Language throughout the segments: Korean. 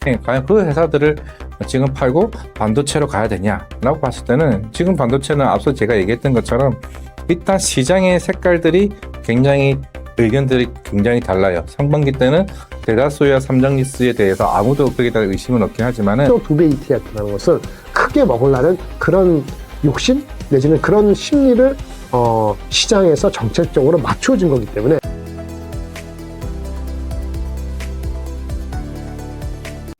과연 그 회사들을 지금 팔고 반도체로 가야 되냐라고 봤을 때는 지금 반도체는 앞서 제가 얘기했던 것처럼 일단 시장의 색깔들이 굉장히 의견들이 굉장히 달라요. 상반기 때는 대다수의 삼성리스에 대해서 아무도 거기에 대한 의심은 없긴 하지만은 또 2배 ETF라는 것을 크게 먹으려는 그런 욕심 내지는 그런 심리를 시장에서 정책적으로 맞춰진 거기 때문에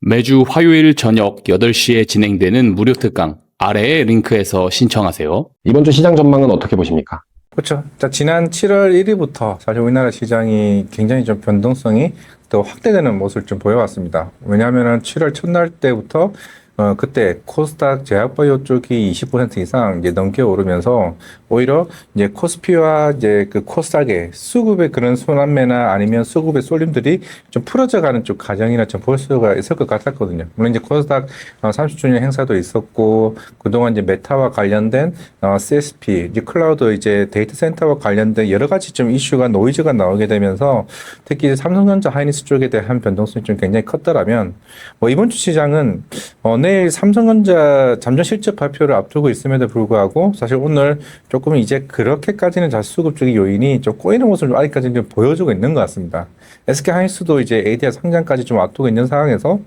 매주 화요일 저녁 8시에 진행되는 무료 특강 아래의 링크에서 신청하세요. 이번 주 시장 전망은 어떻게 보십니까? 그렇죠. 자, 지난 7월 1일부터 사실 우리나라 시장이 굉장히 좀 변동성이 더 확대되는 모습을 좀 보여왔습니다. 왜냐하면은 7월 첫날 때부터 그때 코스닥 제약바이오 쪽이 20% 이상 이제 넘게 오르면서 오히려 이제 코스피와 이제 그 코스닥의 수급의 그런 순환매나 아니면 수급의 쏠림들이 좀 풀어져가는 쪽 과정이나 좀 볼 수가 있을 것 같았거든요. 물론 이제 코스닥 30주년 행사도 있었고 그동안 이제 메타와 관련된 CSP, 이제 클라우드 이제 데이터 센터와 관련된 여러 가지 좀 이슈가 노이즈가 나오게 되면서 특히 삼성전자 하이닉스 쪽에 대한 변동성이 좀 굉장히 컸더라면 뭐 이번 주 시장은 내일 삼성전자 잠정 실적 발표를 앞두고 있음에도 불구하고 사실 오늘 조금 이제 그렇게까지는 수급적인 요인이 좀 꼬이는 모습을 아직까지는 좀 보여주고 있는 것 같습니다. SK 하이닉스도 이제 ADR 상장까지 좀 앞두고 있는 상황에서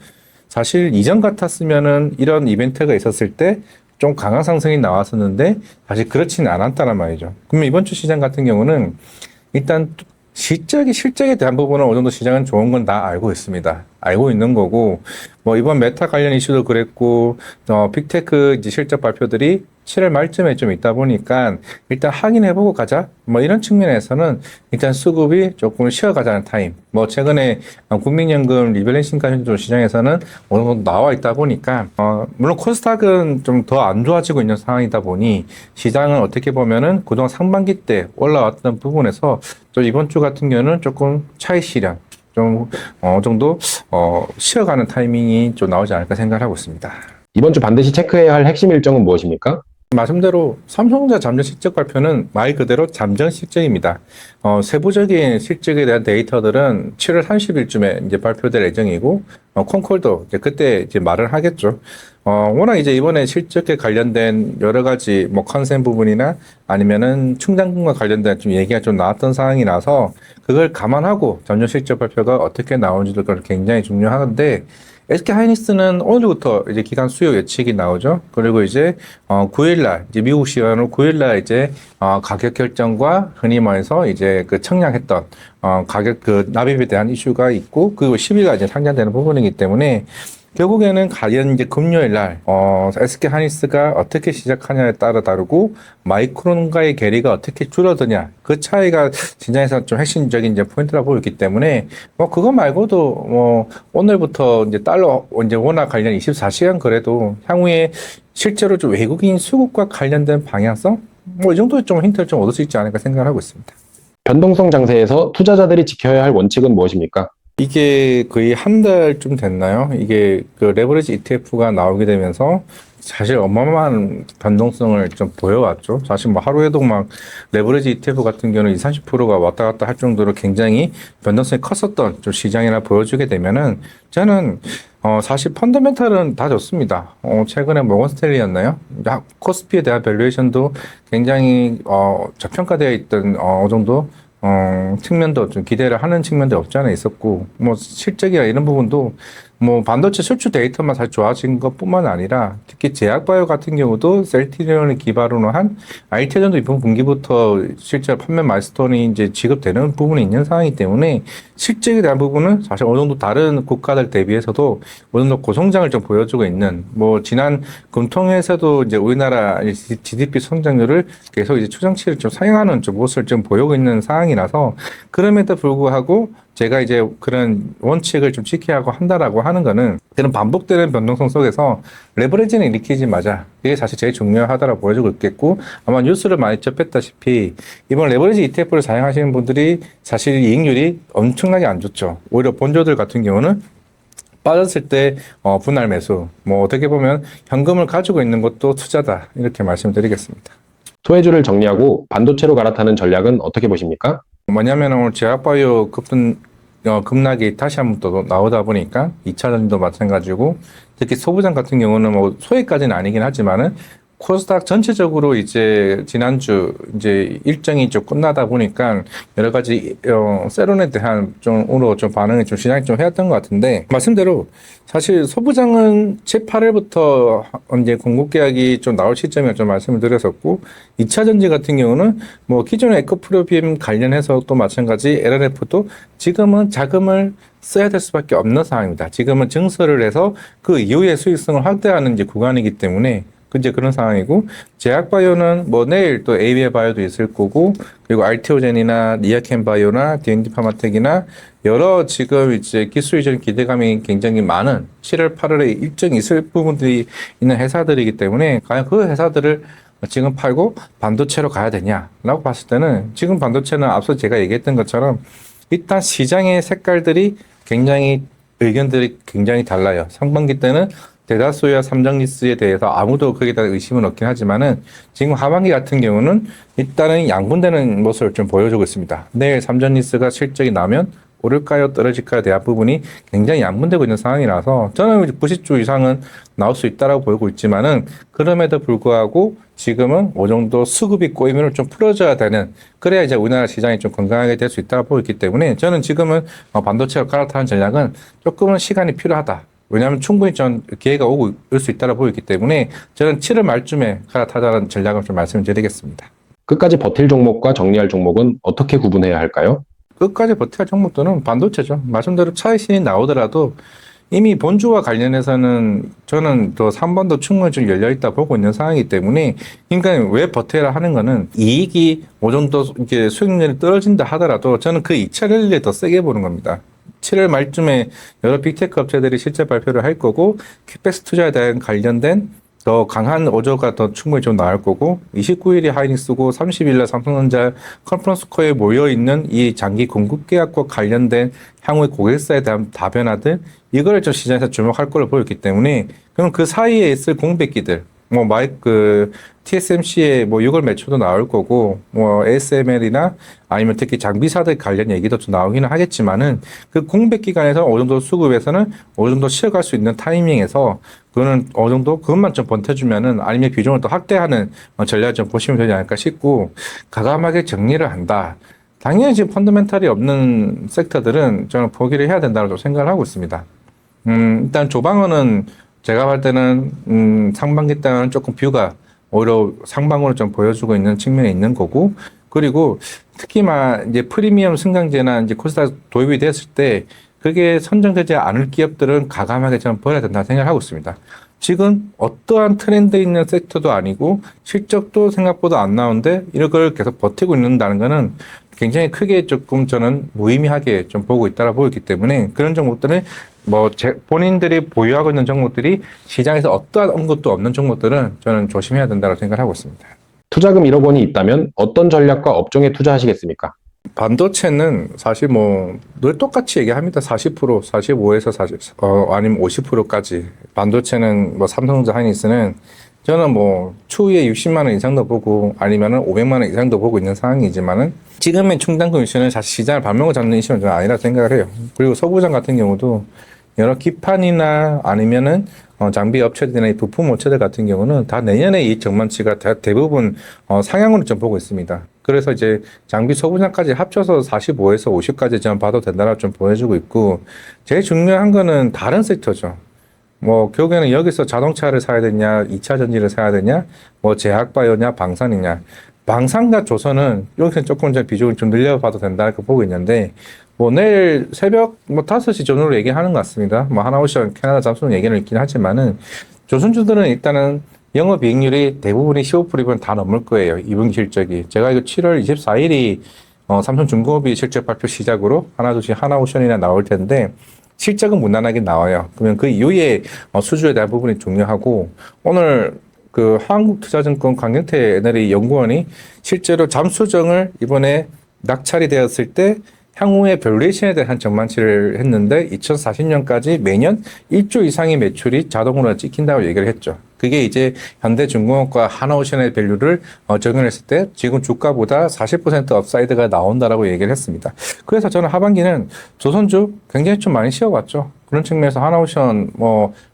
사실 이전 같았으면은 이런 이벤트가 있었을 때 좀 강한 상승이 나왔었는데 사실 그렇지는 않았다는 말이죠. 그러면 이번 주 시장 같은 경우는 일단 실적에 대한 부분은 어느 정도 시장은 좋은 건 다 알고 있습니다. 알고 있는 거고, 뭐 이번 메타 관련 이슈도 그랬고, 빅테크 이제 실적 발표들이 7월 말쯤에 좀 있다 보니까 일단 확인해보고 가자. 뭐 이런 측면에서는 일단 수급이 조금 쉬어가자는 타임. 뭐 최근에 국민연금 리밸런싱 관련 시장에서는 어느 정도 나와 있다 보니까, 물론 코스닥은 좀 더 안 좋아지고 있는 상황이다 보니 시장은 어떻게 보면은 그동안 상반기 때 올라왔던 부분에서 또 이번 주 같은 경우는 조금 차익 실현. 좀 어느 정도 쉬어가는 타이밍이 좀 나오지 않을까 생각하고 있습니다. 이번 주 반드시 체크해야 할 핵심 일정은 무엇입니까? 말씀대로 삼성전자 잠정 실적 발표는 말 그대로 잠정 실적입니다. 세부적인 실적에 대한 데이터들은 7월 30일쯤에 이제 발표될 예정이고, 콘콜도 이제 그때 이제 말을 하겠죠. 워낙 이제 이번에 실적에 관련된 여러 가지 뭐 컨센 부분이나 아니면은 충당금과 관련된 좀 얘기가 좀 나왔던 상황이라서 그걸 감안하고 잠정 실적 발표가 어떻게 나오는지도 굉장히 중요한데, SK 하이닉스는 오늘부터 이제 기간 수요 예측이 나오죠. 그리고 이제 9일날 이제 미국 시간으로 9일날 이제 가격 결정과 흔히 말해서 이제 그 청약했던 가격 그 납입에 대한 이슈가 있고, 그리고 10일날 이제 상장되는 부분이기 때문에 결국에는 과연 이제 금요일 날 SK 하이닉스가 어떻게 시작하냐에 따라 다르고 마이크론과의 괴리가 어떻게 줄어드냐, 그 차이가 시장에서 좀 핵심적인 이제 포인트라고 보였기 때문에 뭐 그거 말고도 뭐 오늘부터 이제 달러 이제 원화 관련 24시간 거래도 향후에 실제로 좀 외국인 수급과 관련된 방향성 뭐 이 정도의 좀 힌트를 좀 얻을 수 있지 않을까 생각을 하고 있습니다. 변동성 장세에서 투자자들이 지켜야 할 원칙은 무엇입니까? 이게 거의 한 달쯤 됐나요? 이게 그 레버리지 ETF가 나오게 되면서 사실 어마어마한 변동성을 좀 보여왔죠. 사실 뭐 하루에도 막 레버리지 ETF 같은 경우는 20, 30%가 왔다 갔다 할 정도로 굉장히 변동성이 컸었던 좀 시장이나 보여주게 되면은 저는 사실 펀더멘탈은 다 좋습니다. 최근에 모건 스탠리였나요? 코스피에 대한 밸류에이션도 굉장히 저평가되어 있던 어느 정도 측면도 좀 기대를 하는 측면도 없지 않아 있었고, 뭐 실적이나 이런 부분도 뭐 반도체 수출 데이터만 사실 좋아진 것뿐만 아니라 특히 제약바이오 같은 경우도 셀티리온을 기반으로 한 알테전도 이번 분기부터 실제 판매 마일스톤이 이제 지급되는 부분이 있는 상황이기 때문에 실적에 대한 부분은 사실 어느 정도 다른 국가들 대비해서도 어느 정도 고성장을 좀 보여주고 있는, 뭐 지난 금통에서도 이제 우리나라 GDP 성장률을 계속 이제 추정치를 좀 사용하는 좀 모습을 좀 보이고 있는 상황이라서, 그럼에도 불구하고 제가 이제 그런 원칙을 좀 지켜야 한다라고 하는 거는 그런 반복되는 변동성 속에서 레버리지는 일으키지 마자. 이게 사실 제일 중요하다라고 보여주고 있겠고, 아마 뉴스를 많이 접했다시피 이번 레버리지 ETF를 사용하시는 분들이 사실 이익률이 엄청나게 안 좋죠. 오히려 본조들 같은 경우는 빠졌을 때 분할 매수, 뭐 어떻게 보면 현금을 가지고 있는 것도 투자다, 이렇게 말씀드리겠습니다. 소외주를 정리하고 반도체로 갈아타는 전략은 어떻게 보십니까? 뭐냐면 오늘 제약바이오 급등 급락이 다시 한번 또 나오다 보니까 2차 전지도 마찬가지고 특히 소부장 같은 경우는 뭐 소액까지는 아니긴 하지만은 코스닥 전체적으로 이제 지난주 이제 일정이 좀 끝나다 보니까 여러 가지 세론에 대한 좀으로 좀 반응이 좀 시장이 좀 해왔던 것 같은데 말씀대로 사실 소부장은 제8일부터 이제 공급 계약이 좀 나올 시점에 좀 말씀을 드렸었고 2차 전지 같은 경우는 뭐 기존의 에코프로비엠 관련해서 또 마찬가지 LRF도 지금은 자금을 써야 될 수밖에 없는 상황입니다. 지금은 증설을 해서 그 이후에 수익성을 확대하는 이제 구간이기 때문에 이제 그런 상황이고 제약바이오는 뭐 내일 또 ABL 바이오도 있을 거고 그리고 알티오젠이나 니아켄 바이오나 D&D 파마텍이나 여러 지금 이제 기술 이전 기대감이 굉장히 많은 7월 8월에 일정이 있을 부분들이 있는 회사들이기 때문에 과연 그 회사들을 지금 팔고 반도체로 가야 되냐라고 봤을 때는 지금 반도체는 앞서 제가 얘기했던 것처럼 일단 시장의 색깔들이 굉장히 의견들이 굉장히 달라요. 상반기 때는 대다수의 삼성리스에 대해서 아무도 거기에 대한 의심은 없긴 하지만은 지금 하반기 같은 경우는 일단은 양분되는 모습을 좀 보여주고 있습니다. 내일 삼성리스가 실적이 나면 오를까요 떨어질까요 대한 부분이 굉장히 양분되고 있는 상황이라서 저는 90주 이상은 나올 수 있다라고 보고 있지만은 그럼에도 불구하고 지금은 어느 정도 수급이 꼬이면 좀 풀어줘야 되는 그래야 이제 우리나라 시장이 좀 건강하게 될 수 있다고 보고 있기 때문에 저는 지금은 반도체로 갈아타는 전략은 조금은 시간이 필요하다. 왜냐하면 충분히 전 기회가 오고 올 수 있다고 보고 있기 때문에 저는 7월 말쯤에 갈아타자는 전략을 좀 말씀을 드리겠습니다. 끝까지 버틸 종목과 정리할 종목은 어떻게 구분해야 할까요? 끝까지 버텨야 할 종목들은 반도체죠. 말씀대로 차익신이 나오더라도 이미 본주와 관련해서는 저는 또 3번도 충분히 좀 열려있다 보고 있는 상황이기 때문에 그러니까 왜 버텨라 하는 거는 이익이 어느 정도 이게 수익률이 떨어진다 하더라도 저는 그 2차 랠리에 더 세게 보는 겁니다. 7월 말쯤에 여러 빅테크 업체들이 실제 발표를 할 거고 캐펙스 투자에 대한 관련된 더 강한 어조가 더 충분히 좀 나올 거고 29일이 하이닉스고 30일날 삼성전자 컨퍼런스 콜에 모여있는 이 장기 공급 계약과 관련된 향후의 고객사에 대한 다변화들 이거를 좀 시장에서 주목할 걸로 보였기 때문에 그럼 그 사이에 있을 공백기들 뭐 TSMC의 뭐 6월 매출도 나올 거고 뭐 ASML이나 아니면 특히 장비사들 관련 얘기도 좀 나오기는 하겠지만은 그 공백 기간에서 어느 정도 수급에서는 어느 정도 쉬어갈 수 있는 타이밍에서 그거는 어느 정도 그것만 좀 번텨주면은 아니면 비중을 더 확대하는 전략을 좀 보시면 되지 않을까 싶고 가감하게 정리를 한다. 당연히 지금 펀더멘탈이 없는 섹터들은 저는 포기를 해야 된다고 생각을 하고 있습니다. 일단 조방어는 제가 볼 때는 상반기 때는 조금 뷰가 오히려 상방으로 좀 보여주고 있는 측면이 있는 거고 그리고 특히만 이제 프리미엄 승강제나 이제 코스닥 도입이 됐을 때 그게 선정되지 않을 기업들은 가감하게 저는 버려야 된다 생각하고 있습니다. 지금 어떠한 트렌드 있는 섹터도 아니고 실적도 생각보다 안 나오는데 이런 걸 계속 버티고 있는다는 거는 굉장히 크게 조금 저는 무의미하게 좀 보고 있다고 보고 있기 때문에 그런 종목들은 본인들이 보유하고 있는 종목들이 시장에서 어떠한 것도 없는 종목들은 저는 조심해야 된다고 생각하고 있습니다. 투자금 1억 원이 있다면 어떤 전략과 업종에 투자하시겠습니까? 반도체는 사실 늘 똑같이 얘기합니다. 40%, 45에서 40, 아니면 50%까지. 반도체는 삼성전자 하이닉스는 저는 추후에 60만 원 이상도 보고 아니면은 500만 원 이상도 보고 있는 상황이지만은 지금의 충당금 이슈는 사실 시장을 발목을 잡는 이슈는 저는 아니라 생각을 해요. 그리고 소부장 같은 경우도 여러 기판이나 아니면은 장비 업체들이나 이 부품 업체들 같은 경우는 다 내년에 이 전망치가 대부분 상향으로 좀 보고 있습니다. 그래서 이제 장비 소부장까지 합쳐서 45에서 50까지 좀 봐도 된다라고 좀 보여주고 있고 제일 중요한 거는 다른 섹터죠. 결국에는 여기서 자동차를 사야 되냐, 2차 전지를 사야 되냐, 제약바이오냐, 방산이냐. 방산과 조선은 여기서 조금 비중을 좀 늘려봐도 된다고 보고 있는데, 내일 새벽 5시 전후로 얘기하는 것 같습니다. 하나오션, 캐나다 잠수는 얘기는 있긴 하지만은, 조선주들은 일단은 영업이익률이 대부분이 15%이면 다 넘을 거예요. 2분기 실적이. 제가 이거 7월 24일이 삼성중공업이 실적 발표 시작으로 하나오션이나 나올 텐데, 실적은 무난하게 나와요. 그러면 그 이후에 수주에 대한 부분이 중요하고 오늘 그 한국투자증권 강경태 NLA 연구원이 실제로 잠수정을 이번에 낙찰이 되었을 때 향후의 밸류에이션에 대한 전망치를 했는데 2040년까지 매년 1조 이상의 매출이 자동으로 찍힌다고 얘기를 했죠. 그게 이제 현대중공업과 하나오션의 밸류를 적용했을 때 지금 주가보다 40% 업사이드가 나온다라고 얘기를 했습니다. 그래서 저는 하반기는 조선주 굉장히 좀 많이 쉬어왔죠. 그런 측면에서 하나오션,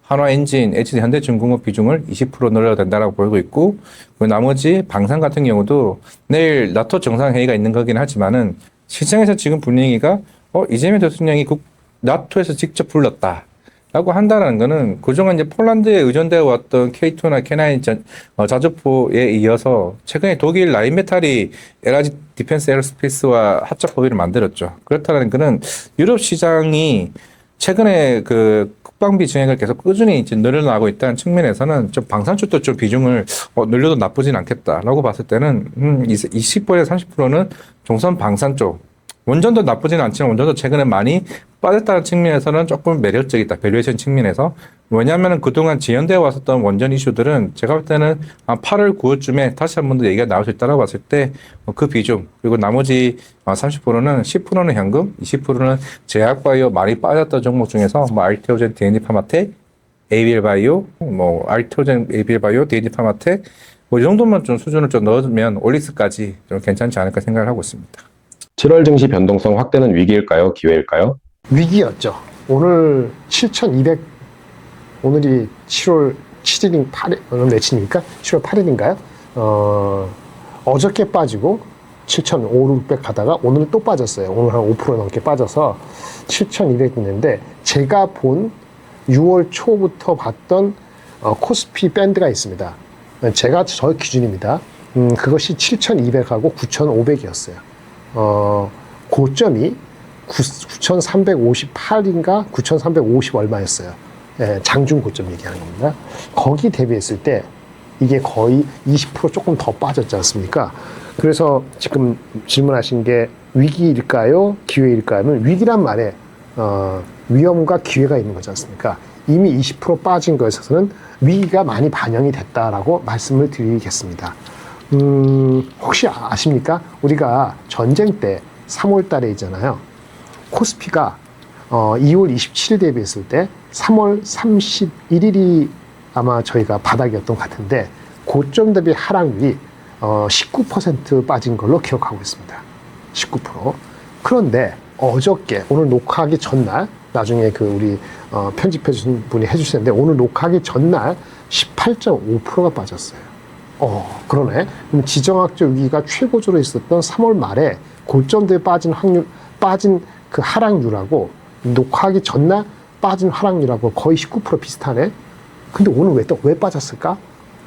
한화엔진, HD 현대중공업 비중을 20% 늘려야 된다라고 보이고 있고, 그 나머지 방산 같은 경우도 내일 나토 정상회의가 있는 거긴 하지만은 시장에서 지금 분위기가 이재명 대통령이 나토에서 직접 불렀다. 라고 한다는 거는 그동안 이제 폴란드에 의존되어 왔던 K2나 K9 자주포에 이어서 최근에 독일 라인메탈이 LRG 디펜스 에어스페이스와 합작合의를 만들었죠. 그렇다는 거는 유럽 시장이 최근에 그 국방비 증액을 계속 꾸준히 이제 늘어나고 있다는 측면에서는 좀 방산 쪽도 좀 비중을 늘려도 나쁘진 않겠다라고 봤을 때는 20%에서 30%는 종선 방산 쪽. 원전도 나쁘지는 않지만 원전도 최근에 많이 빠졌다는 측면에서는 조금 매력적이다. 밸류에이션 측면에서. 왜냐하면 그동안 지연되어 왔었던 원전 이슈들은 제가 볼 때는 8월, 9월쯤에 다시 한 번 더 얘기가 나올 수 있다고 봤을 때 그 비중, 그리고 나머지 30%는 10%는 현금, 20%는 제약바이오 많이 빠졌던 종목 중에서 알테오젠, DND파마텍, ABL바이오, 알테오젠, ABL바이오, DND파마텍 이 정도만 좀 수준을 좀 넣어주면 올릭스까지 좀 괜찮지 않을까 생각을 하고 있습니다. 7월 증시 변동성 확대는 위기일까요? 기회일까요? 위기였죠. 오늘 7,200, 오늘이 7월 7일인 8일, 오늘 며칠입니까? 7월 8일인가요? 어저께 빠지고 7,500 가다가 오늘은 또 빠졌어요. 오늘 한 5% 넘게 빠져서 7,200 됐는데 제가 본 6월 초부터 봤던 코스피 밴드가 있습니다. 제가 저 기준입니다. 그것이 7,200하고 9,500이었어요. 고점이 9,358인가 9,350 얼마였어요. 예, 장중 고점 얘기하는 겁니다. 거기 대비했을 때 이게 거의 20% 조금 더 빠졌지 않습니까? 그래서 지금 질문하신 게 위기일까요? 기회일까요? 하면 위기란 말에 위험과 기회가 있는 거지 않습니까? 이미 20% 빠진 거에 있어서는 위기가 많이 반영이 됐다라고 말씀을 드리겠습니다. 혹시 아십니까? 우리가 전쟁 때 3월 달에 있잖아요. 코스피가 2월 27일 대비했을 때 3월 31일이 아마 저희가 바닥이었던 것 같은데 고점 대비 하락률이 19% 빠진 걸로 기억하고 있습니다. 19%. 그런데 어저께 오늘 녹화하기 전날 나중에 그 우리 편집해 주신 분이 해주셨는데 오늘 녹화하기 전날 18.5%가 빠졌어요. 그러네. 그럼 지정학적 위기가 최고조로 있었던 3월 말에 고점대에 빠진 그 하락률하고 녹화하기 전날 빠진 하락률하고 거의 19% 비슷하네. 근데 오늘 왜 빠졌을까?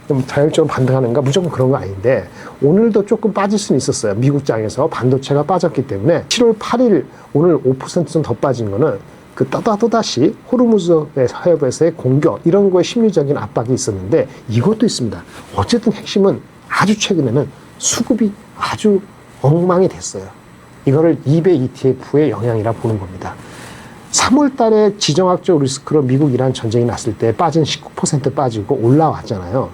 좀 자율적으로 반등하는가? 무조건 그런 거 아닌데 오늘도 조금 빠질 수는 있었어요. 미국장에서 반도체가 빠졌기 때문에 7월 8일 오늘 5% 좀 더 빠진 거는 그 또다시 호르무즈 해협에서의 공격 이런 거에 심리적인 압박이 있었는데 이것도 있습니다. 어쨌든 핵심은 아주 최근에는 수급이 아주 엉망이 됐어요. 이거를 2배 ETF의 영향이라 보는 겁니다. 3월 달에 지정학적 리스크로 미국-이란 전쟁이 났을 때 빠진 19% 빠지고 올라왔잖아요.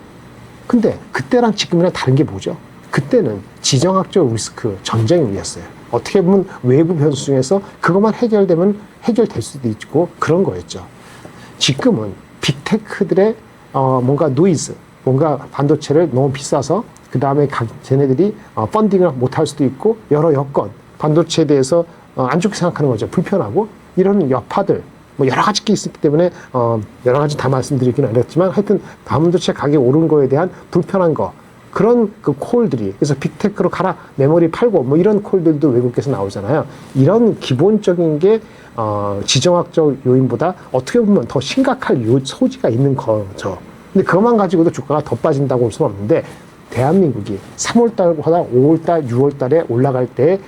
근데 그때랑 지금이랑 다른 게 뭐죠? 그때는 지정학적 리스크 전쟁이었어요. 어떻게 보면 외부 변수 중에서 그것만 해결되면 해결될 수도 있고 그런 거였죠. 지금은 빅테크들의 뭔가 노이즈, 뭔가 반도체를 너무 비싸서 그 다음에 쟤네들이 펀딩을 못할 수도 있고 여러 여건, 반도체에 대해서 안 좋게 생각하는 거죠. 불편하고 이런 여파들 여러 가지 게 있기 때문에 여러 가지 다 말씀드리기는 어렵지만 하여튼 반도체 가격 오른 거에 대한 불편한 거 그런 그 콜들이 그래서 빅테크로 가라 메모리 팔고 이런 콜들도 외국에서 나오잖아요. 이런 기본적인 게 지정학적 요인보다 어떻게 보면 더 심각할 소지가 있는 거죠. 근데 그것만 가지고도 주가가 더 빠진다고 볼 수는 없는데 대한민국이 3월달보다 5월달, 6월달에 올라갈 때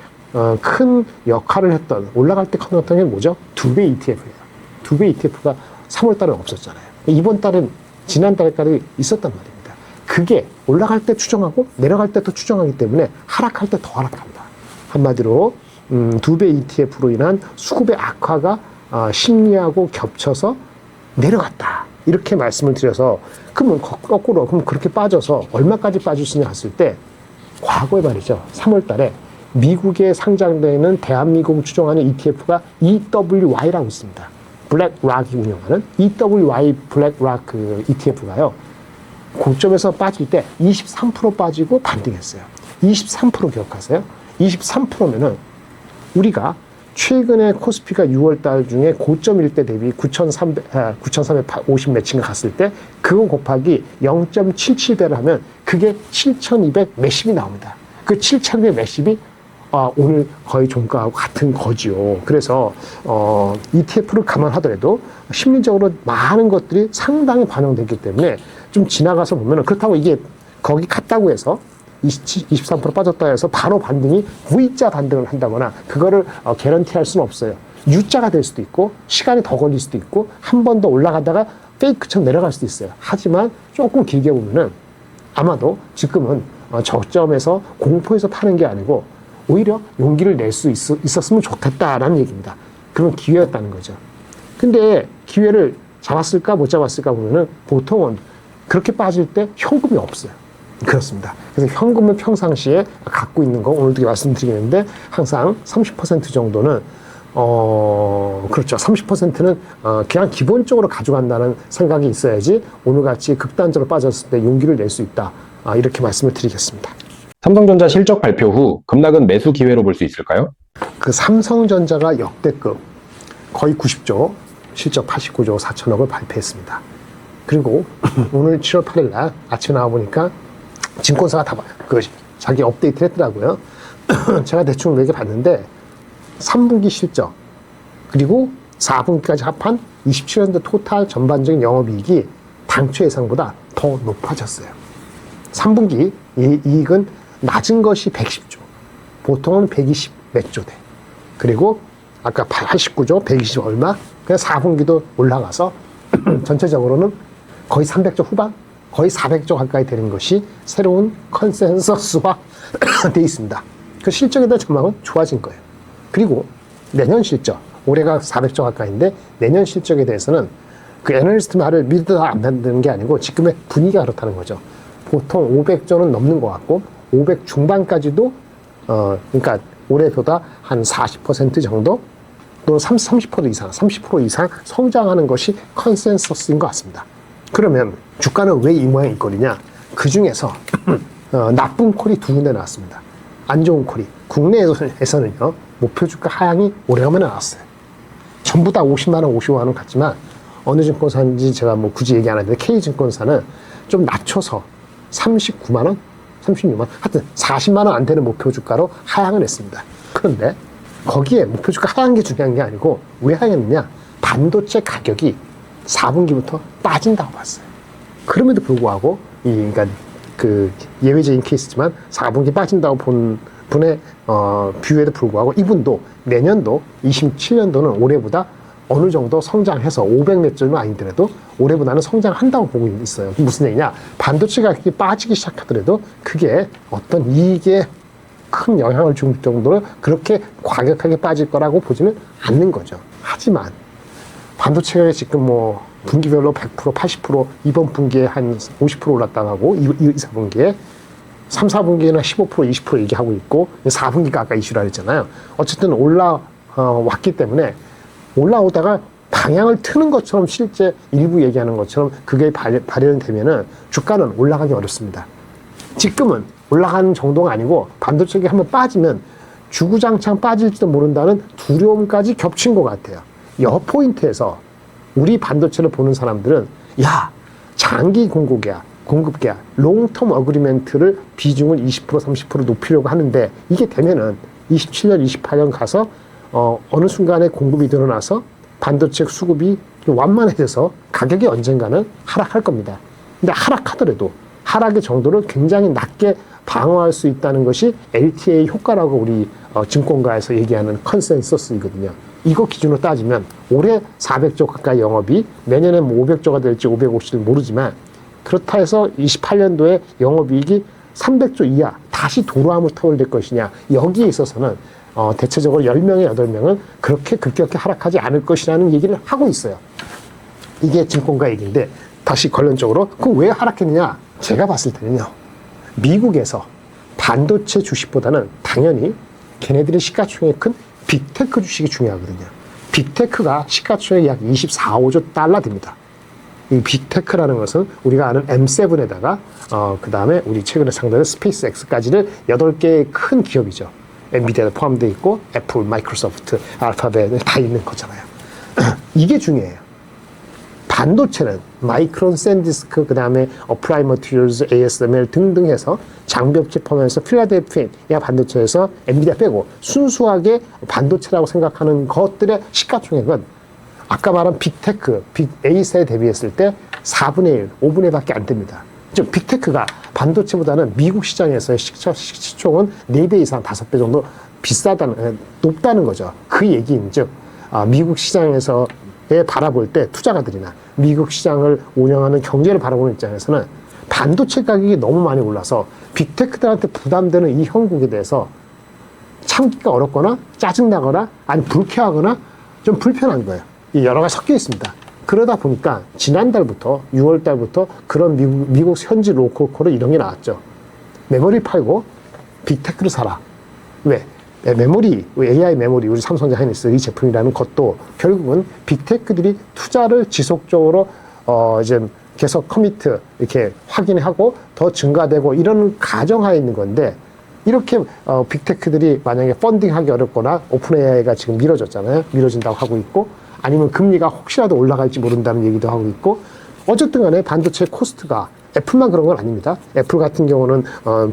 큰 역할을 했던 올라갈 때 커졌던 게 뭐죠? 2배 ETF예요. 2배 ETF가 3월달에 없었잖아요. 이번 달은 지난달까지 있었단 말입니다. 그게 올라갈 때 추정하고 내려갈 때 또 추정하기 때문에 하락할 때 더 하락합니다. 한마디로 2배 ETF로 인한 수급의 악화가 심리하고 겹쳐서 내려갔다. 이렇게 말씀을 드려서 그러면 거꾸로 그럼 그렇게 빠져서 얼마까지 빠질 수 있냐 했을 때 과거에 말이죠. 3월 달에 미국에 상장되는 대한민국을 추정하는 ETF가 EWY라고 있습니다. 블랙락이 운영하는 EWY 블랙락 그 ETF가요. 고점에서 빠질 때 23% 빠지고 반등했어요. 23% 기억하세요? 23%면은 우리가 최근에 코스피가 6월 달 중에 고점일 때 대비 9,350 매칭가 갔을 때 그거 곱하기 0.77배를 하면 그게 7,200 몇십이 나옵니다. 그 7,200 몇십이 오늘 거의 종가하고 같은 거지요. 그래서 ETF를 감안하더라도 심리적으로 많은 것들이 상당히 반영됐기 때문에 좀 지나가서 보면은 그렇다고 이게 거기 갔다고 해서 23% 빠졌다 해서 바로 반등이 V자 반등을 한다거나 그거를 개런티할 수는 없어요. U자가 될 수도 있고 시간이 더 걸릴 수도 있고 한 번 더 올라가다가 페이크처럼 내려갈 수도 있어요. 하지만 조금 길게 보면은 아마도 지금은 저점에서 공포에서 파는 게 아니고 오히려 용기를 낼 수 있었으면 좋겠다라는 얘기입니다. 그런 기회였다는 거죠. 근데 기회를 잡았을까 못 잡았을까 보면은 보통은 그렇게 빠질 때 현금이 없어요. 그렇습니다. 그래서 현금을 평상시에 갖고 있는 거 오늘도 말씀드리겠는데 항상 30% 정도는 그렇죠. 30%는 그냥 기본적으로 가져간다는 생각이 있어야지 오늘같이 극단적으로 빠졌을 때 용기를 낼 수 있다. 이렇게 말씀을 드리겠습니다. 삼성전자 실적 발표 후 급락은 매수 기회로 볼 수 있을까요? 그 삼성전자가 역대급 거의 90조, 실적 89조 4천억을 발표했습니다. 그리고 오늘 7월 8일 날 아침에 나와보니까 증권사가 다 자기 업데이트를 했더라고요. 제가 대충 얘기 봤는데 3분기 실적 그리고 4분기까지 합한 27년도 토탈 전반적인 영업이익이 당초 예상보다 더 높아졌어요. 3분기 이익은 낮은 것이 110조, 보통은 120 몇 조 돼. 그리고 아까 89조, 120 얼마, 그냥 4분기도 올라가서 전체적으로는 거의 300조 후반, 거의 400조 가까이 되는 것이 새로운 컨센서스화 되어 있습니다. 그 실적에 대한 전망은 좋아진 거예요. 그리고 내년 실적, 올해가 400조 가까이인데 내년 실적에 대해서는 그 애널리스트 말을 믿어도 안 된다는 게 아니고 지금의 분위기가 그렇다는 거죠. 보통 500조는 넘는 것 같고 500 중반까지도 그러니까 올해보다 한 40% 정도 또는 30% 이상, 30% 이상 성장하는 것이 컨센서스인 것 같습니다. 그러면 주가는 왜 이 모양일 거리냐? 그 중에서 나쁜 콜이 두 군데 나왔습니다. 안 좋은 콜이. 국내에서는요, 목표 주가 하향이 오래간만에 나왔어요. 전부 다 50만 원, 55만 원 같지만 어느 증권사인지 제가 뭐 굳이 얘기 안 하는데 K증권사는 좀 낮춰서 39만 원, 36만 원, 하여튼 40만 원 안 되는 목표 주가로 하향을 했습니다. 그런데 거기에 목표 주가 하향 게 중요한 게 아니고 왜 하향했느냐? 반도체 가격이 4분기부터 빠진다고 봤어요. 그럼에도 불구하고 그러니까 그 예외적인 케이스지만 4분기 빠진다고 본 분의 뷰에도 불구하고 이분도 내년도 27년도는 올해보다 어느 정도 성장해서 500몇 점은 아니더라도 올해보다는 성장한다고 보고 있어요. 무슨 얘기냐? 반도체 가격이 빠지기 시작하더라도 그게 어떤 이익에 큰 영향을 줄 정도로 그렇게 과격하게 빠질 거라고 보지는 않는 거죠. 하지만 반도체가 지금 뭐 분기별로 100%, 80% 이번 분기에 한 50% 올랐다고 하고 2, 4분기에 3, 4분기에는 15%, 20% 얘기하고 있고 4분기가 아까 이슈라 했잖아요. 어쨌든 올라왔기 때문에 올라오다가 방향을 트는 것처럼 실제 일부 얘기하는 것처럼 그게 발현되면은 주가는 올라가기 어렵습니다. 지금은 올라가는 정도가 아니고 반도체가 한번 빠지면 주구장창 빠질지도 모른다는 두려움까지 겹친 것 같아요. 이 포인트에서 우리 반도체를 보는 사람들은 야, 장기 공급계야, 롱텀 어그리멘트를 비중을 20%, 30% 높이려고 하는데 이게 되면은 27년, 28년 가서 어느 순간에 공급이 늘어나서 반도체 수급이 완만해져서 가격이 언젠가는 하락할 겁니다. 근데 하락하더라도 하락의 정도를 굉장히 낮게 방어할 수 있다는 것이 LTA 효과라고 우리 증권가에서 얘기하는 컨센서스이거든요. 이거 기준으로 따지면 올해 400조 가까이 영업이 내년에 뭐 500조가 될지 550조를 모르지만 그렇다 해서 28년도에 영업이익이 300조 이하 다시 도로함을 터올릴 것이냐 여기에 있어서는 대체적으로 10명에 8명은 그렇게 급격히 하락하지 않을 것이라는 얘기를 하고 있어요. 이게 증권가 얘기인데 다시 결론적으로 그럼 왜 하락했느냐? 제가 봤을 때는요. 미국에서 반도체 주식보다는 당연히 걔네들의 시가총액이 큰 빅테크 주식이 중요하거든요. 빅테크가 시가총액이 약 24, 5조 달러 됩니다. 이 빅테크라는 것은 우리가 아는 M7에다가 그 다음에 우리 최근에 상대는 스페이스 X까지를 8개의 큰 기업이죠. 엔비디아도 포함되어 있고 애플, 마이크로소프트, 알파벳 다 있는 거잖아요. 이게 중요해요. 반도체는 마이크론, 샌디스크, 그 다음에 어플라이 머티리얼즈, ASML 등등 해서 장비업체 포함해서 필라델피아 반도체에서 엔비디아 빼고 순수하게 반도체라고 생각하는 것들의 시가총액은 아까 말한 빅테크, 빅 A사에 대비했을 때 4분의 1, 5분의 1밖에 안 됩니다. 즉 빅테크가 반도체보다는 미국 시장에서의 시총은 4배 이상 5배 정도 높다는 거죠. 그 얘기인 즉 미국 시장에서의 바라볼 때 투자가들이나 미국 시장을 운영하는 경제를 바라보는 입장에서는 반도체 가격이 너무 많이 올라서 빅테크들한테 부담되는 이 형국에 대해서 참기가 어렵거나 짜증나거나 아니 불쾌하거나 좀 불편한 거예요. 이 여러 가지 섞여 있습니다. 그러다 보니까 지난달부터 6월달부터 그런 미국 현지 로컬콜을 이런 게 나왔죠. 메모리 팔고 빅테크를 사라. 왜? 메모리, AI 메모리, 우리 삼성전자 하이닉스 이 제품이라는 것도 결국은 빅테크들이 투자를 지속적으로 이제 계속 커미트 이렇게 확인하고 더 증가되고 이런 가정하에 있는 건데 이렇게 빅테크들이 만약에 펀딩하기 어렵거나 오픈 AI가 지금 미뤄졌잖아요. 미뤄진다고 하고 있고 아니면 금리가 혹시라도 올라갈지 모른다는 얘기도 하고 있고 어쨌든 간에 반도체 코스트가 애플만 그런 건 아닙니다. 애플 같은 경우는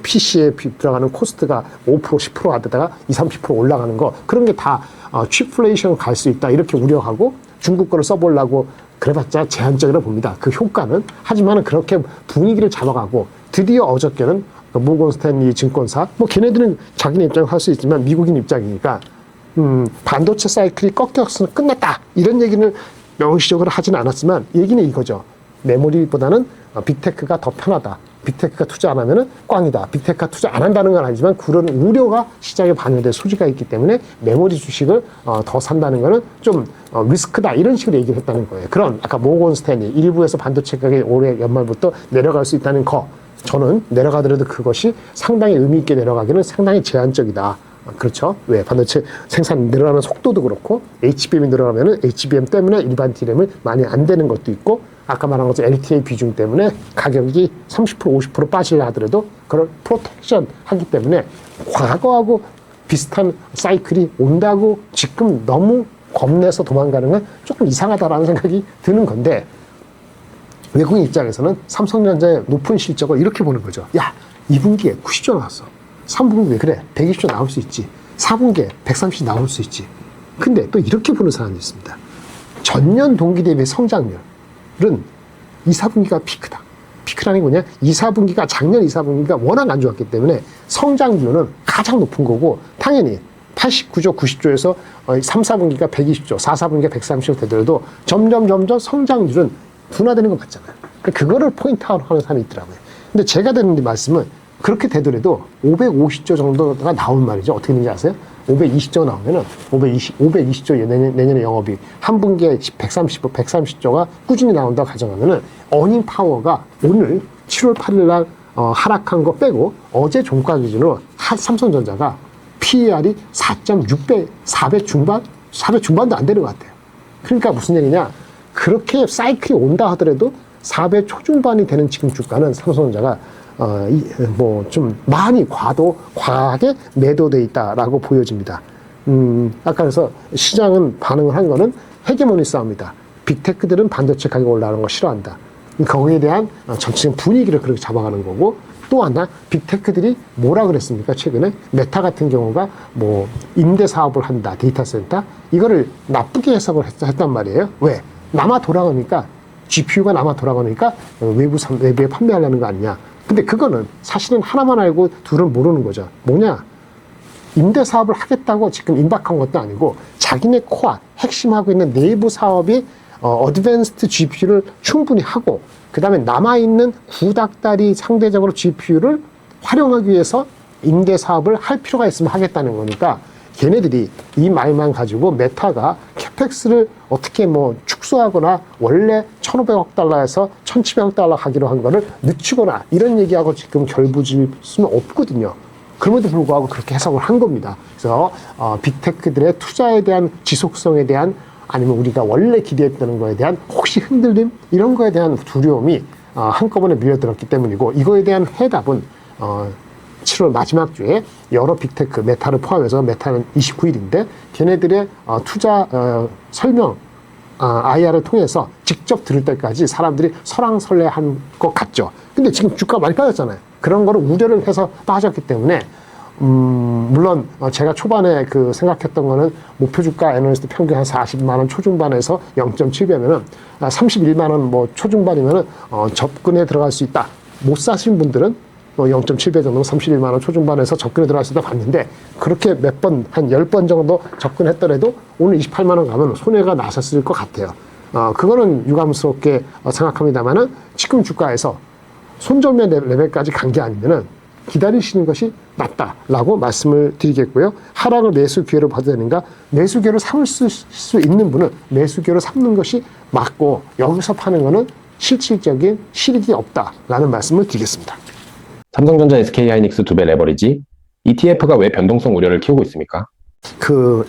PC에 들어가는 코스트가 5%, 10% 하다가 20, 30% 올라가는 거 그런 게 다 취플레이션 갈 수 있다 이렇게 우려하고 중국 거를 써보려고 그래봤자 제한적이라고 봅니다. 그 효과는 하지만 그렇게 분위기를 잡아가고 드디어 어저께는 모건 스탠리 증권사 뭐 걔네들은 자기네 입장을 할 수 있지만 미국인 입장이니까 반도체 사이클이 꺾여서 끝났다 이런 얘기는 명시적으로 하지는 않았지만 얘기는 이거죠. 메모리보다는 빅테크가 더 편하다. 빅테크가 투자 안 하면은 꽝이다. 빅테크가 투자 안 한다는 건 아니지만 그런 우려가 시장에 반영될 소지가 있기 때문에 메모리 주식을 더 산다는 거는 좀 리스크다 이런 식으로 얘기를 했다는 거예요. 그런 아까 모건 스탠리 일부에서 반도체 가격이 올해 연말부터 내려갈 수 있다는 거 저는 내려가더라도 그것이 상당히 의미 있게 내려가기는 상당히 제한적이다. 그렇죠. 왜? 반도체 생산 늘어나는 속도도 그렇고 HBM이 늘어나면은 HBM 때문에 일반 D램을 많이 안 되는 것도 있고 아까 말한 것처럼 LTA 비중 때문에 가격이 30% 50% 빠지려 하더라도 그걸 프로텍션 하기 때문에 과거하고 비슷한 사이클이 온다고 지금 너무 겁내서 도망가는 건 조금 이상하다라는 생각이 드는 건데 외국인 입장에서는 삼성전자의 높은 실적을 이렇게 보는 거죠. 야, 2분기에 90조 나왔어. 3분기에 왜 그래? 120조 나올 수 있지. 4분기에 130조 나올 수 있지. 근데 또 이렇게 보는 사람도 있습니다. 전년 동기 대비 성장률은 2, 4분기가 피크다. 피크라는 게 뭐냐? 2, 4분기가 작년 2, 4분기가 워낙 안 좋았기 때문에 성장률은 가장 높은 거고 당연히 89조, 90조에서 3, 4분기가 120조, 4, 4분기가 130조 되더라도 점점 성장률은 둔화되는 거 맞잖아요. 그거를 포인트아웃 하는 사람이 있더라고요. 근데 제가 드는 말씀은 그렇게 되더라도 550조 정도가 나온 말이죠. 어떻게 되는지 아세요? 520조 나오면은 520조 내년에 영업이 한 분기에 130조가 꾸준히 나온다고 가정하면은 어닝 파워가 오늘 7월 8일 날 하락한 거 빼고 어제 종가 기준으로 삼성전자가 PER이 4.6배, 4배 중반? 4배 중반도 안 되는 것 같아요. 그러니까 무슨 얘기냐? 그렇게 사이클이 온다 하더라도 4배 초중반이 되는 지금 주가는 삼성전자가 뭐 좀 많이 과하게 매도돼 있다라고 보여집니다. 아까 그래서 시장은 반응을 한 거는 헤게모니 싸움이다. 빅테크들은 반도체 가격 올라가는 거 싫어한다. 거기에 대한 전체적인 분위기를 그렇게 잡아가는 거고 또 하나 빅테크들이 뭐라 그랬습니까? 최근에 메타 같은 경우가 뭐 임대 사업을 한다. 데이터 센터 이거를 나쁘게 해석을 했단 말이에요. 왜? 남아 돌아가니까 GPU가 남아 돌아가니까 외부에 판매하려는 거 아니냐. 근데 그거는 사실은 하나만 알고 둘은 모르는 거죠. 뭐냐? 임대 사업을 하겠다고 지금 임박한 것도 아니고 자기네 코어, 핵심하고 있는 내부 사업이 어드밴스드 GPU를 충분히 하고 그 다음에 남아있는 구닥다리 상대적으로 GPU를 활용하기 위해서 임대 사업을 할 필요가 있으면 하겠다는 거니까 걔네들이 이 말만 가지고 메타가 캐펙스를 어떻게 뭐 축소하거나 원래 1,500억 달러에서 1,700억 달러 하기로 한 거를 늦추거나 이런 얘기하고 지금 결부질 수는 없거든요. 그럼에도 불구하고 그렇게 해석을 한 겁니다. 그래서 빅테크들의 투자에 대한 지속성에 대한 아니면 우리가 원래 기대했던 거에 대한 혹시 흔들림 이런 거에 대한 두려움이 한꺼번에 밀려들었기 때문이고, 이거에 대한 해답은 7월 마지막 주에 여러 빅테크 메타를 포함해서, 메타는 29일인데 걔네들의 투자 설명 IR을 통해서 직접 들을 때까지 사람들이 설왕설래한 것 같죠. 근데 지금 주가 많이 빠졌잖아요. 그런 거를 우려를 해서 빠졌기 때문에 물론 제가 초반에 그 생각했던 거는 목표 주가 애널리스트 평균 한 40만 원 초중반에서 0.7배면은 31만 원 뭐 초중반이면은 접근에 들어갈 수 있다. 못 사신 분들은 0.7배 정도 31만 원 초중반에서 접근에 들어갈 수 있다 봤는데, 그렇게 몇 번, 한 10번 정도 접근했더라도 오늘 28만 원 가면 손해가 나셨을 것 같아요. 그거는 유감스럽게 생각합니다만은, 지금 주가에서 손절매 레벨까지 간 게 아니면은 기다리시는 것이 낫다라고 말씀을 드리겠고요. 하락을 매수 기회로 봐도 되는가? 매수 기회로 삼을 수 있는 분은 매수 기회로 삼는 것이 맞고, 여기서 파는 거는 실질적인 실익이 없다라는 말씀을 드리겠습니다. 삼성전자, SK하이닉스 2배 레버리지, ETF가 왜 변동성 우려를 키우고 있습니까?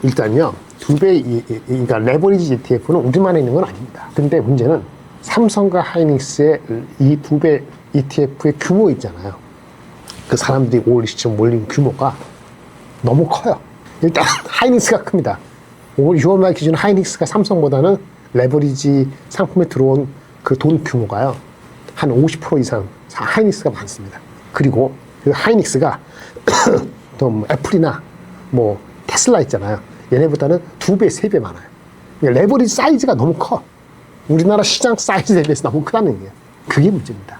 일단요, 그러니까 레버리지 ETF는 우리만에 있는 건 아닙니다. 근데 문제는 삼성과 하이닉스의 이 2배 ETF의 규모 있잖아요. 그 사람들이 지금 몰린 규모가 너무 커요. 일단 하이닉스가 큽니다. 6월 말 기준 하이닉스가 삼성보다는 레버리지 상품에 들어온 그 돈 규모가요, 한 50% 이상 하이닉스가 많습니다. 그리고 그 하이닉스가 또 애플이나 뭐 테슬라 있잖아요. 얘네보다는 2배, 3배 많아요. 레버리지 사이즈가 너무 커. 우리나라 시장 사이즈 대비해서 너무 크다는 게, 그게 문제입니다.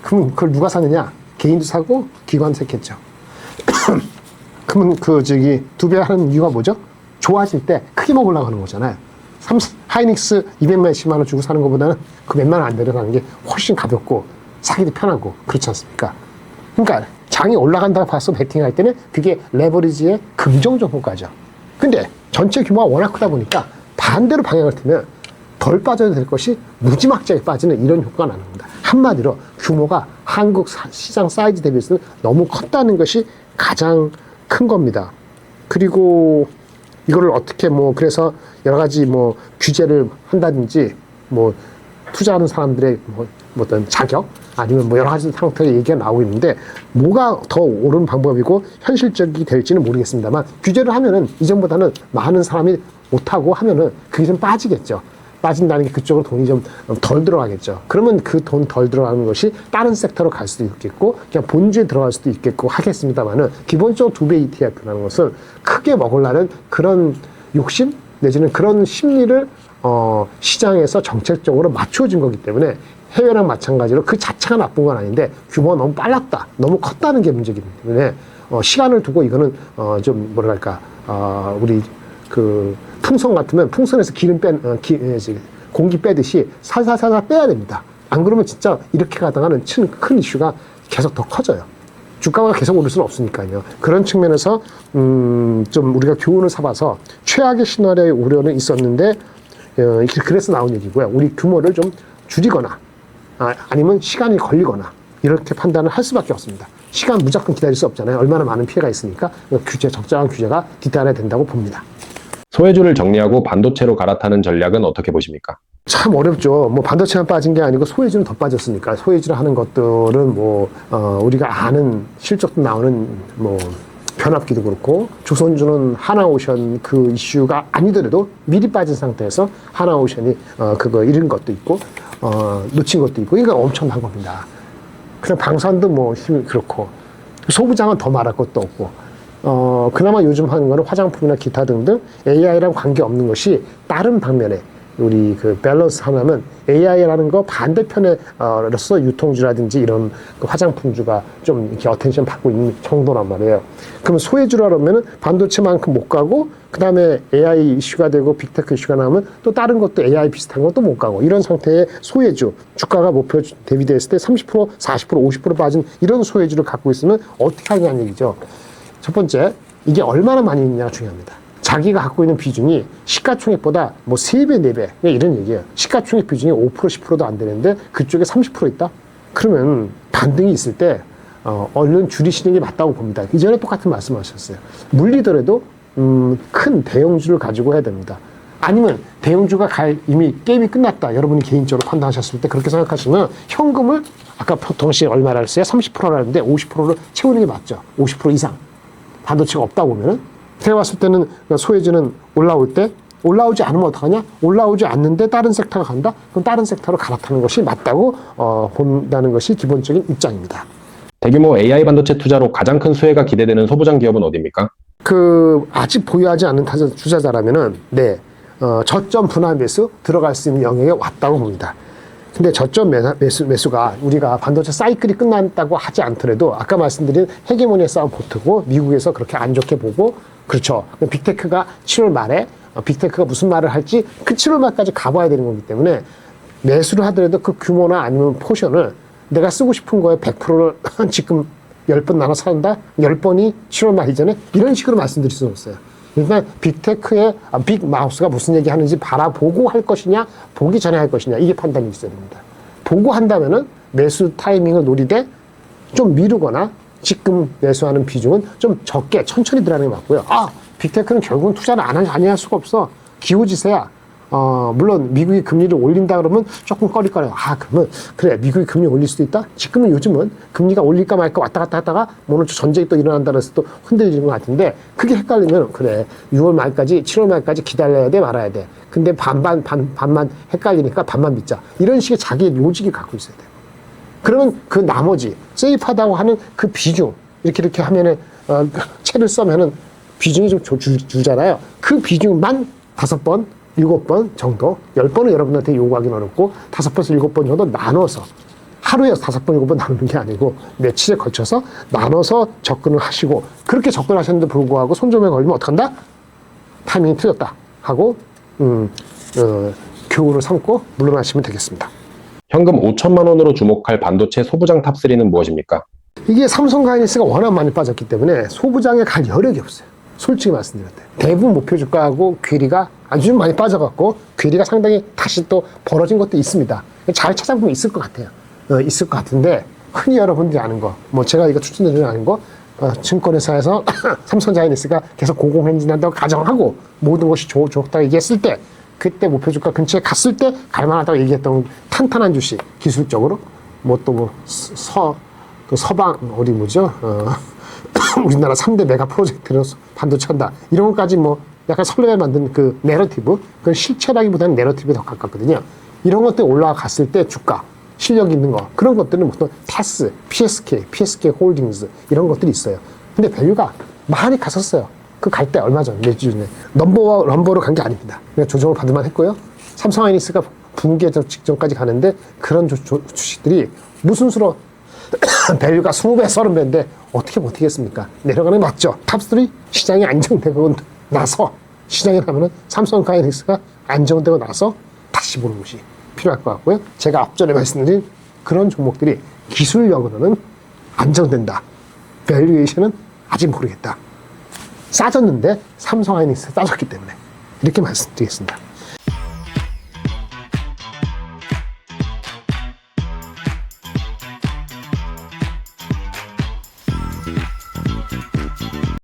그럼 그걸 누가 사느냐? 개인도 사고 기관도 샀겠죠. 그러면 2배 하는 이유가 뭐죠? 좋아질 때 크게 먹으려고 하는 거잖아요. 하이닉스 200몇십만 원 주고 사는 것보다는 그 몇만 원 안 내려가는 게 훨씬 가볍고 사기도 편하고 그렇지 않습니까? 그러니까 장이 올라간다고 봐서 베팅할 때는 그게 레버리지의 긍정적 효과죠. 근데 전체 규모가 워낙 크다 보니까 반대로 방향을 틀면 덜 빠져도 될 것이 무지막지하게 빠지는 이런 효과가 나는 겁니다. 한마디로 규모가 한국 시장 사이즈 대비해서는 너무 컸다는 것이 가장 큰 겁니다. 그리고 이거를 어떻게 그래서 여러 가지 규제를 한다든지 투자하는 사람들의 어떤 자격 아니면 여러 가지 상태의 얘기가 나오고 있는데, 뭐가 더 옳은 방법이고 현실적이 될지는 모르겠습니다만, 규제를 하면은 이전보다는 많은 사람이 못하고 하면은 그게 좀 빠지겠죠. 빠진다는 게 그쪽으로 돈이 좀 덜 들어가겠죠. 그러면 그 돈 덜 들어가는 것이 다른 섹터로 갈 수도 있겠고 그냥 본주에 들어갈 수도 있겠고 하겠습니다만은, 기본적으로 2배 ETF라는 것은 크게 먹으려는 그런 욕심 내지는 그런 심리를 시장에서 정책적으로 맞춰진 거기 때문에, 해외랑 마찬가지로 그 자체가 나쁜 건 아닌데 규모가 너무 빨랐다, 너무 컸다는 게 문제이기 때문에 시간을 두고 이거는 좀 뭐랄까 우리 그 풍선 같으면 풍선에서 공기 빼듯이 살살살살 빼야 됩니다. 안 그러면 진짜 이렇게 가다가는 큰 이슈가 계속 더 커져요. 주가가 계속 오를 수는 없으니까요. 그런 측면에서 좀 우리가 교훈을 삼아서 최악의 시나리오의 우려는 있었는데 그래서 나온 얘기고요. 우리 규모를 좀 줄이거나 아니면 시간이 걸리거나 이렇게 판단을 할 수밖에 없습니다. 시간 무조건 기다릴 수 없잖아요. 얼마나 많은 피해가 있으니까 적절한 규제가 뒤따라야 된다고 봅니다. 소외주를 정리하고 반도체로 갈아타는 전략은 어떻게 보십니까? 참 어렵죠. 반도체만 빠진 게 아니고 소외주는 더 빠졌으니까. 소외주를 하는 것들은 우리가 아는 실적도 나오는 변압기도 그렇고, 조선주는 하나오션 그 이슈가 아니더라도 미리 빠진 상태에서 하나오션이 그거 잃은 것도 있고 놓친 것도 있고, 이거 엄청난 겁니다. 그냥 방산도 힘이 그렇고, 소부장은 더 말할 것도 없고, 그나마 요즘 하는 거는 화장품이나 기타 등등 AI랑 관계없는 것이, 다른 방면에 우리 그 밸런스 하나는 AI라는 거 반대편에로서 유통주라든지 이런 그 화장품주가 좀 이렇게 어텐션 받고 있는 정도란 말이에요. 그러면 소외주라면은 반도체만큼 못 가고, 그 다음에 AI 이슈가 되고 빅테크 이슈가 나오면 또 다른 것도 AI 비슷한 것도 못 가고, 이런 상태의 소외주, 주가가 목표 대비됐을 때 30%, 40%, 50% 빠진 이런 소외주를 갖고 있으면 어떻게 하냐는 얘기죠. 첫 번째, 이게 얼마나 많이 있느냐가 중요합니다. 자기가 갖고 있는 비중이 시가총액보다 3배, 4배 이런 얘기예요. 시가총액 비중이 5%, 10%도 안 되는데 그쪽에 30% 있다? 그러면 반등이 있을 때 얼른 줄이시는 게 맞다고 봅니다. 이전에 똑같은 말씀하셨어요. 물리더라도 큰 대형주를 가지고 해야 됩니다. 아니면 대형주가 이미 게임이 끝났다. 여러분이 개인적으로 판단하셨을 때 그렇게 생각하시면 현금을 아까 동시에 얼마라 했어요? 30%라는데 50%를 채우는 게 맞죠. 50% 이상. 반도체가 없다 보면은. 제가 봤을 때는 소외주는 올라올 때 올라오지 않으면 어떡하냐? 올라오지 않는데 다른 섹터가 간다? 그럼 다른 섹터로 갈아타는 것이 맞다고 본다는 것이 기본적인 입장입니다. 대규모 AI 반도체 투자로 가장 큰 수혜가 기대되는 소부장 기업은 어디입니까? 아직 보유하지 않는 투자자라면은, 네, 저점 분할 매수 들어갈 수 있는 영역에 왔다고 봅니다. 근데 저점 매수가 우리가 반도체 사이클이 끝났다고 하지 않더라도 아까 말씀드린 헤게모니의 싸움 보트고 미국에서 그렇게 안 좋게 보고 그렇죠. 빅테크가 7월 말에 빅테크가 무슨 말을 할지 그 7월 말까지 가봐야 되는 거기 때문에 매수를 하더라도 그 규모나 아니면 포션을 내가 쓰고 싶은 거에 100%를 지금 10번 나눠 산다? 10번이 7월 말 이전에 이런 식으로 말씀드릴 수는 없어요. 그러니까 빅테크의 빅마우스가 무슨 얘기 하는지 바라보고 할 것이냐, 보기 전에 할 것이냐, 이게 판단이 있어야 됩니다. 보고 한다면은 매수 타이밍을 노리되 좀 미루거나 지금 매수하는 비중은 좀 적게 천천히 들어가는 게 맞고요. 빅테크는 결국은 투자를 안 할 수가 없어. 기호지세야. 물론 미국이 금리를 올린다 그러면 조금 꺼리꺼려요. 그러면 그래 미국이 금리 올릴 수도 있다? 지금은 요즘은 금리가 올릴까 말까 왔다 갔다 하다가 오늘 전쟁이 또 일어난다 그래서 또 흔들리는 것 같은데 그게 헷갈리면 그래 6월 말까지 7월 말까지 기다려야 돼 말아야 돼. 근데 반만 헷갈리니까 반만 믿자. 이런 식의 자기의 요직을 갖고 있어야 돼요. 그러면 그 나머지 세이프하다고 하는 그 비중 이렇게 하면은 채를 써면은 비중이 좀 줄잖아요. 그 비중만 5번 7번 정도, 10번은 여러분한테 요구하기는 어렵고 5번에서 7번 정도 나눠서 하루에 5번, 7번 나누는 게 아니고 며칠에 걸쳐서 나눠서 접근을 하시고 그렇게 접근하셨는데 불구하고 손점에 걸리면 어떡한다? 타이밍이 틀렸다 하고 교훈을 삼고 물러나시면 되겠습니다. 현금 5천만 원으로 주목할 반도체 소부장 탑3는 무엇입니까? 이게 삼성과 하이닉스가 워낙 많이 빠졌기 때문에 소부장에 갈 여력이 없어요. 솔직히 말씀드릴 때. 대부분 목표 주가하고 괴리가 아주 많이 빠져갖고 괴리가 상당히 다시 또 벌어진 것도 있습니다. 잘 찾아보면 있을 것 같아요. 있을 것 같은데 흔히 여러분들이 아는 거, 제가 이거 추천드리는 아는 거, 증권회사에서 삼성과 하이닉스가 계속 고공행진한다고 가정하고 모든 것이 좋다고 얘기했을 때 그때 목표 주가 근처에 갔을 때 갈만하다고 얘기했던 탄탄한 주식 기술적으로 서방 어디 뭐죠? 우리나라 3대 메가 프로젝트로 반도체 한다. 이런 것까지 약간 설레게 만든 그 내러티브, 그건 실체라기보다는 내러티브에 더 가깝거든요. 이런 것들 올라갔을 때 주가, 실력 있는 거, 그런 것들은 보통 타스, PSK 홀딩스 이런 것들이 있어요. 근데 밸류가 많이 갔었어요. 그 갈 때 얼마 전, 몇 주 전에. 넘버로 간 게 아닙니다. 그냥 조정을 받을만 했고요. 삼성 하이닉스가 붕괴 직전까지 가는데 그런 주식들이 무슨 수로 밸류가 20배, 30배인데 어떻게 버티겠습니까? 내려가는 게 맞죠. 탑3 시장이 안정되고 나서 시장에 가면은 삼성과 하이닉스가 안정되고 나서 다시 보는 것이 필요할 것 같고요. 제가 앞전에 말씀드린 그런 종목들이 기술력으로는 안정된다. 밸류에이션은 아직 모르겠다. 싸졌는데 삼성 하이닉스 싸졌기 때문에 이렇게 말씀드리겠습니다.